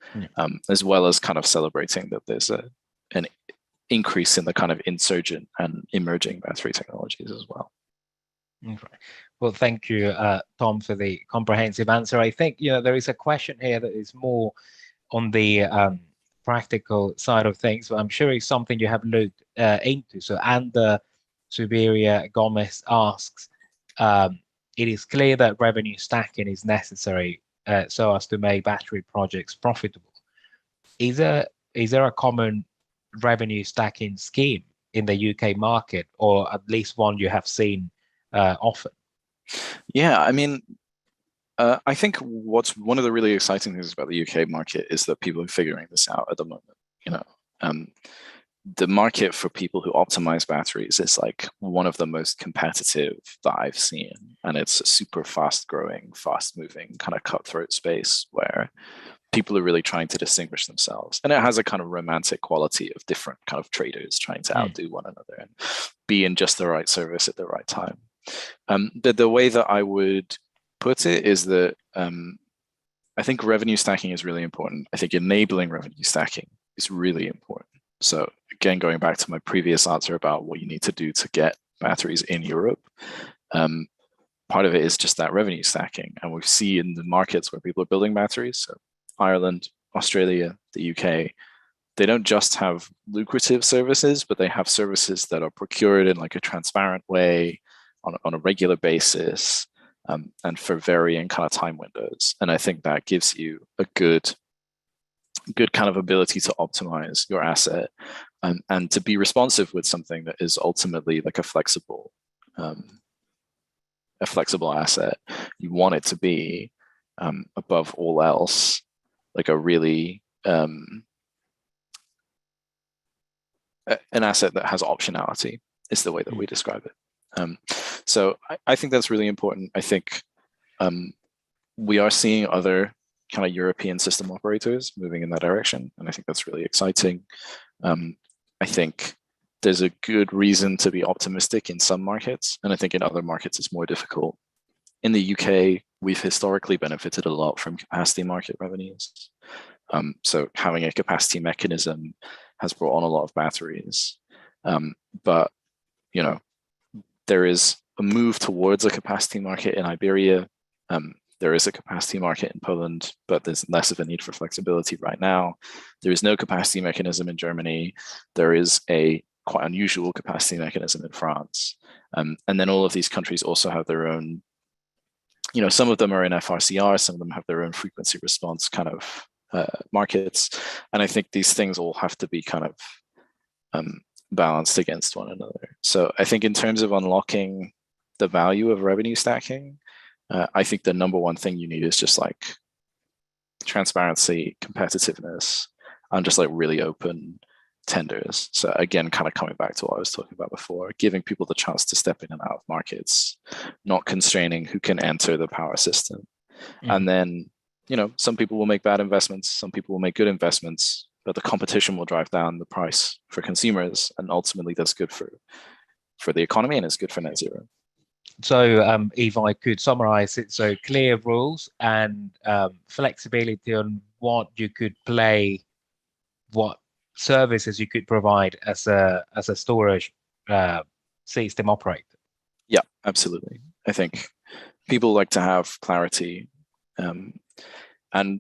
as well as kind of celebrating that there's an increase in the kind of insurgent and emerging battery technologies as well. Okay. Well, thank you, Tom, for the comprehensive answer. I think, you know, there is a question here that is more on the practical side of things, but I'm sure it's something you have looked into. So, Ander Subiria Gomez asks, it is clear that revenue stacking is necessary so as to make battery projects profitable. Is there a common revenue stacking scheme in the UK market, or at least one you have seen often? Yeah, I mean, I think what's one of the really exciting things about the UK market is that people are figuring this out at the moment. You know, the market for people who optimize batteries is like one of the most competitive that I've seen, and it's a super fast-growing, fast-moving kind of cutthroat space where people are really trying to distinguish themselves, and it has a kind of romantic quality of different kind of traders trying to outdo one another and be in just the right service at the right time. But the way that I would put it is that I think revenue stacking is really important. I think enabling revenue stacking is really important. So again, going back to my previous answer about what you need to do to get batteries in Europe, part of it is just that revenue stacking. And we see in the markets where people are building batteries, so Ireland, Australia, the UK, they don't just have lucrative services, but they have services that are procured in like a transparent way on a regular basis, and for varying kind of time windows. And I think that gives you a good kind of ability to optimize your asset and to be responsive with something that is ultimately like a flexible asset. You want it to be above all else like a really an asset that has optionality is the way that we describe it. So I think that's really important. I think we are seeing other kind of European system operators moving in that direction, and I think that's really exciting. I think there's a good reason to be optimistic in some markets, and I think in other markets it's more difficult. In the UK, we've historically benefited a lot from capacity market revenues. So having a capacity mechanism, has brought on a lot of batteries. But, you know, there is a move towards a capacity market in Iberia. There is a capacity market in Poland, but there's less of a need for flexibility right now. There is no capacity mechanism in Germany. There is a quite unusual capacity mechanism in France. And then all of these countries also have their own, you know, some of them are in FRCR, some of them have their own frequency response kind of markets. And I think these things all have to be kind of balanced against one another. So I think in terms of unlocking the value of revenue stacking, I think the number one thing you need is just like transparency, competitiveness, and just like really open tenders. So again, kind of coming back to what I was talking about before, giving people the chance to step in and out of markets, not constraining who can enter the power system. And then, you know, some people will make bad investments, some people will make good investments, but the competition will drive down the price for consumers. And ultimately that's good for the economy and it's good for net zero. So if I could summarize it, so clear rules and flexibility on what you could play, what services you could provide as a storage system operator. Yeah, absolutely. I think people like to have clarity, and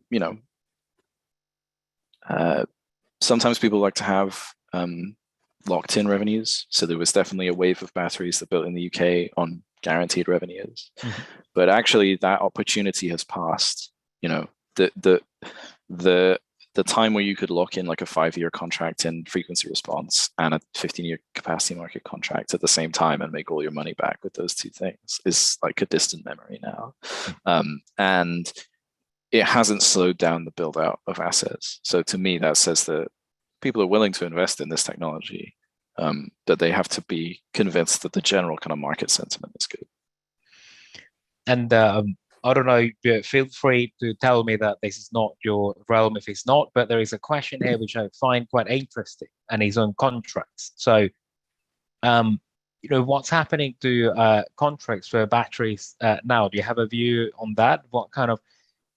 you know, sometimes people like to have locked in revenues. So there was definitely a wave of batteries that built in the UK on guaranteed revenues, but actually that opportunity has passed. You know, the time where you could lock in like a 5-year contract in frequency response and a 15-year capacity market contract at the same time and make all your money back with those two things is like a distant memory now. And it hasn't slowed down the build out of assets. So to me, that says that people are willing to invest in this technology, that they have to be convinced that the general kind of market sentiment is good. And I don't know, feel free to tell me that this is not your realm if it's not, but there is a question here which I find quite interesting and is on contracts. So, you know, what's happening to contracts for batteries now? Do you have a view on that? What kind of,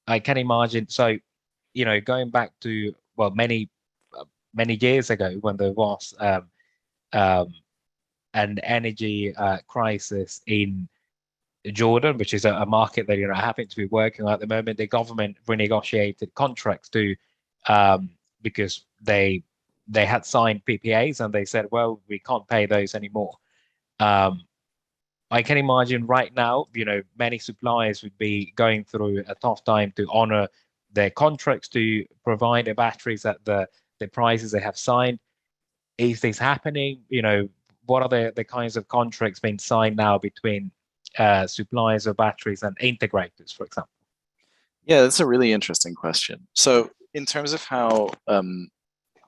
I can imagine, so, you know, going back to, well, many years ago when there was an energy crisis in Jordan, which is a market that, you know, I happen to be working on at the moment, the government renegotiated contracts to because they had signed PPAs and they said, well, we can't pay those anymore. I can imagine right now, you know, many suppliers would be going through a tough time to honor their contracts to provide the batteries at the prices they have signed. Is this happening? You know, what are the kinds of contracts being signed now between suppliers of batteries and integrators, for example? Yeah, that's a really interesting question. So in terms of how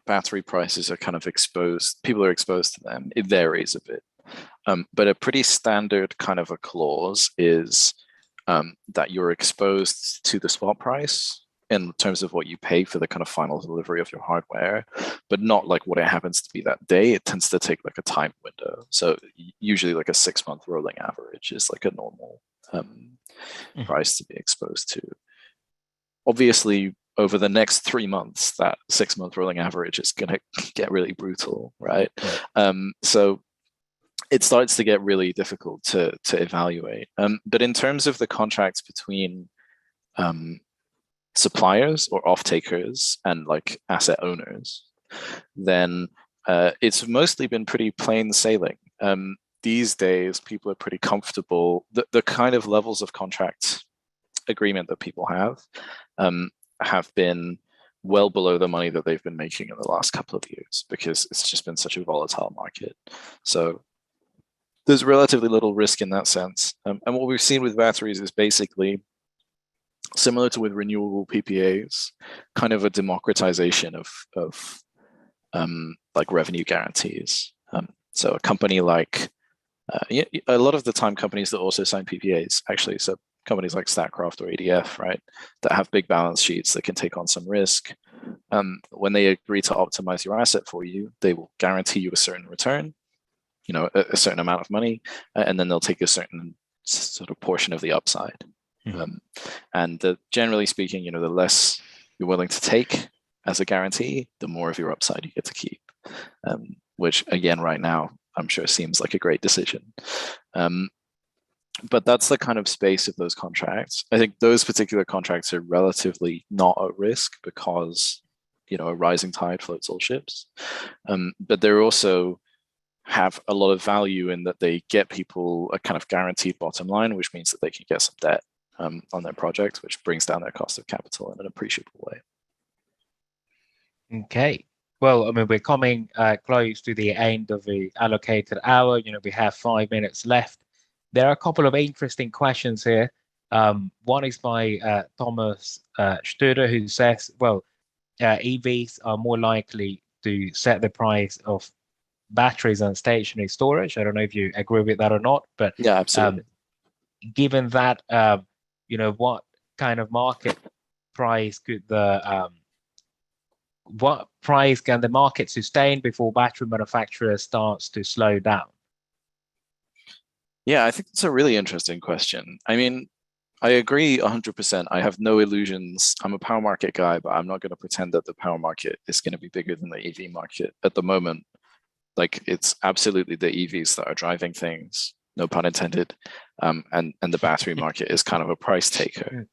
battery prices are kind of exposed, people are exposed to them, it varies a bit. But a pretty standard kind of a clause is that you're exposed to the spot price in terms of what you pay for the kind of final delivery of your hardware, but not like what it happens to be that day. It tends to take like a time window. So usually like a 6-month rolling average is like a normal price to be exposed to. Obviously, over the next 3 months, that 6-month rolling average is going to get really brutal, right? So it starts to get really difficult to evaluate. But in terms of the contracts between suppliers or off-takers and like asset owners, then it's mostly been pretty plain sailing. These days, people are pretty comfortable. The kind of levels of contract agreement that people have been well below the money that they've been making in the last couple of years because it's just been such a volatile market. So there's relatively little risk in that sense. And what we've seen with batteries is basically similar to with renewable PPAs, kind of a democratization of like revenue guarantees. So a company like, a lot of the time companies that also sign PPAs, actually, so companies like Statkraft or ADF, right, that have big balance sheets that can take on some risk. When they agree to optimize your asset for you, they will guarantee you a certain return, you know, a certain amount of money, and then they'll take a certain sort of portion of the upside. And generally speaking, you know, the less you're willing to take as a guarantee, the more of your upside you get to keep. which again, right now, I'm sure seems like a great decision. But that's the kind of space of those contracts. I think those particular contracts are relatively not at risk because, you know, a rising tide floats all ships. But they're also have a lot of value in that they get people a kind of guaranteed bottom line, which means that they can get some debt on their project, which brings down their cost of capital in an appreciable way. Okay. Well, I mean, we're coming close to the end of the allocated hour. You know, we have 5 minutes left. There are a couple of interesting questions here. One is by Thomas Stöder, who says, well, EVs are more likely to set the price of batteries and stationary storage. I don't know if you agree with that or not, but yeah, absolutely. Given that, you know, what kind of market price could what price can the market sustain before battery manufacturer starts to slow down? Yeah, I think that's a really interesting question. I mean, I agree 100%. I have no illusions. I'm a power market guy, but I'm not going to pretend that the power market is going to be bigger than the EV market at the moment. Like, it's absolutely the EVs that are driving things, no pun intended. And the battery market is kind of a price taker.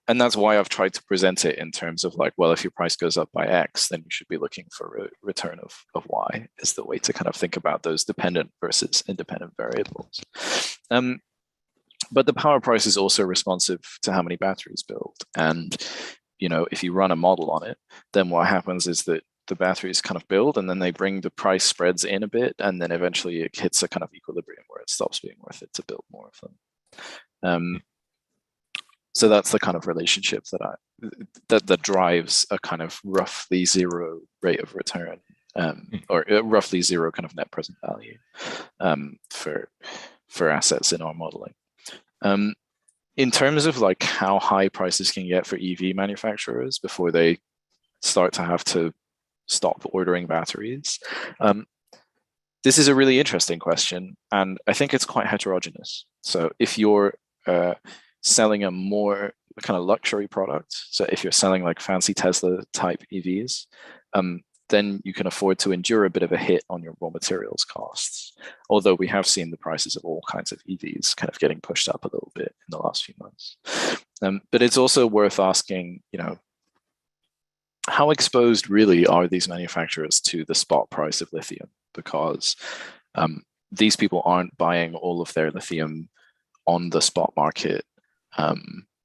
And that's why I've tried to present it in terms of like, well, if your price goes up by X, then you should be looking for a return of Y is the way to kind of think about those dependent versus independent variables. But the power price is also responsive to how many batteries build. And, you know, if you run a model on it, then what happens is that the batteries kind of build and then they bring the price spreads in a bit. And then eventually it hits a kind of equilibrium where it stops being worth it to build more of them. So that's the kind of relationship that drives a kind of roughly zero rate of return, or roughly zero kind of net present value for assets in our modeling. In terms of like how high prices can get for EV manufacturers before they start to have to stop ordering batteries, this is a really interesting question, and I think it's quite heterogeneous. So if you're selling a more kind of luxury product, so if you're selling like fancy Tesla type EVs, then you can afford to endure a bit of a hit on your raw materials costs. Although we have seen the prices of all kinds of EVs kind of getting pushed up a little bit in the last few months. But it's also worth asking, you know, how exposed really are these manufacturers to the spot price of lithium? Because these people aren't buying all of their lithium on the spot market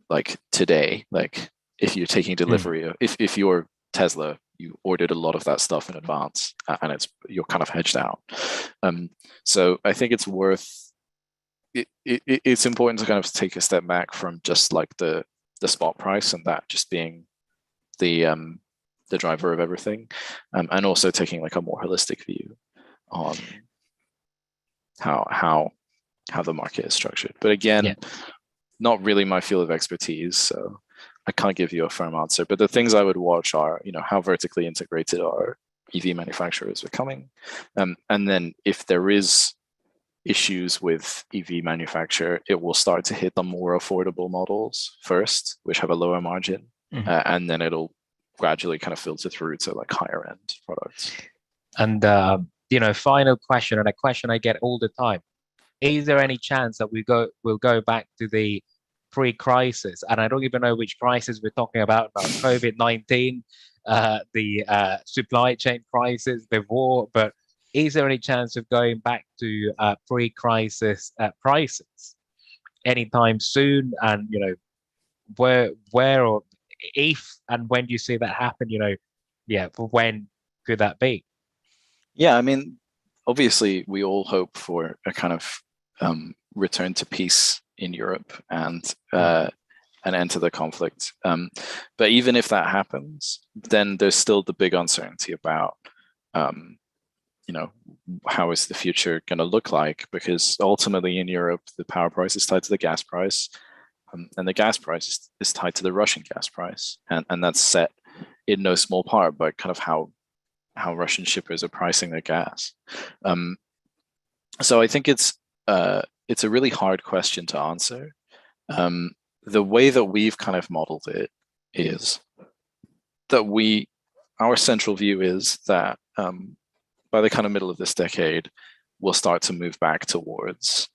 like today. Like if you're taking delivery, if you're Tesla, you ordered a lot of that stuff in advance and you're kind of hedged out. So I think it's it's important to kind of take a step back from just like the spot price and that just being the driver of everything, and also taking like a more holistic view on how the market is structured. But again, not really my field of expertise, so I can't give you a firm answer. But the things I would watch are, you know, how vertically integrated are EV manufacturers becoming, and then if there is issues with EV manufacture, it will start to hit the more affordable models first, which have a lower margin, and then it'll gradually kind of filter through to like higher end products. And you know, final question, and a question I get all the time: is there any chance that we'll go back to the pre-crisis? And I don't even know which crisis we're talking about now. COVID-19, the supply chain crisis, the war. But is there any chance of going back to pre-crisis prices anytime soon? And you know, where or if and when do you see that happen? You know, when could that be? Yeah, I mean, obviously, we all hope for a kind of return to peace in Europe and an end to the conflict. But even if that happens, then there's still the big uncertainty about, you know, how is the future going to look like? Because ultimately in Europe, the power price is tied to the gas price, and the gas price is tied to the Russian gas price, and that's set in no small part by kind of how Russian shippers are pricing their gas. So I think it's a really hard question to answer. The way that we've kind of modeled it is that our central view is that by the kind of middle of this decade, we'll start to move back towards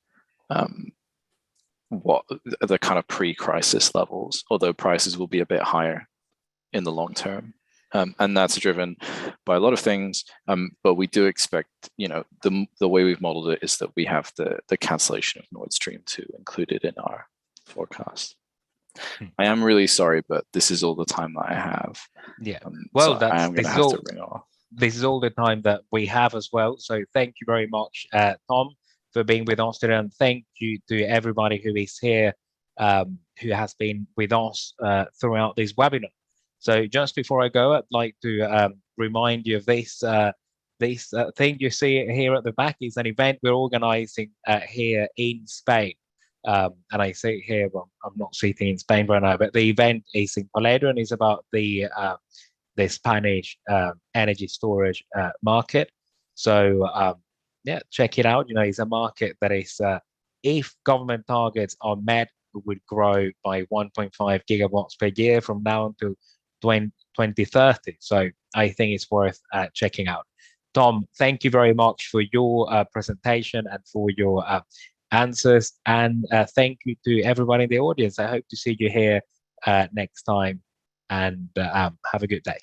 what the kind of pre-crisis levels, although prices will be a bit higher in the long term. And that's driven by a lot of things, but we do expect, the way we've modeled it is that we have the cancellation of Nord Stream 2 included in our forecast. I am really sorry, but this is all the time that I have. Yeah, well, so I am going to have to ring off. This is all the time that we have as well. So thank you very much, Tom, for being with us today, and thank you to everybody who is here, who has been with us throughout this webinar. So just before I go, I'd like to remind you of this. This thing you see here at the back is an event we're organizing here in Spain. And I say here, well, I'm not sitting in Spain right now, but the event is in Toledo and is about the Spanish energy storage market. So yeah, check it out. It's a market that is, if government targets are met, would grow by 1.5 gigawatts per year from now until 2030. So I think it's worth checking out. Tom, thank you very much for your presentation and for your answers. And thank you to everybody in the audience. I hope to see you here next time, and have a good day.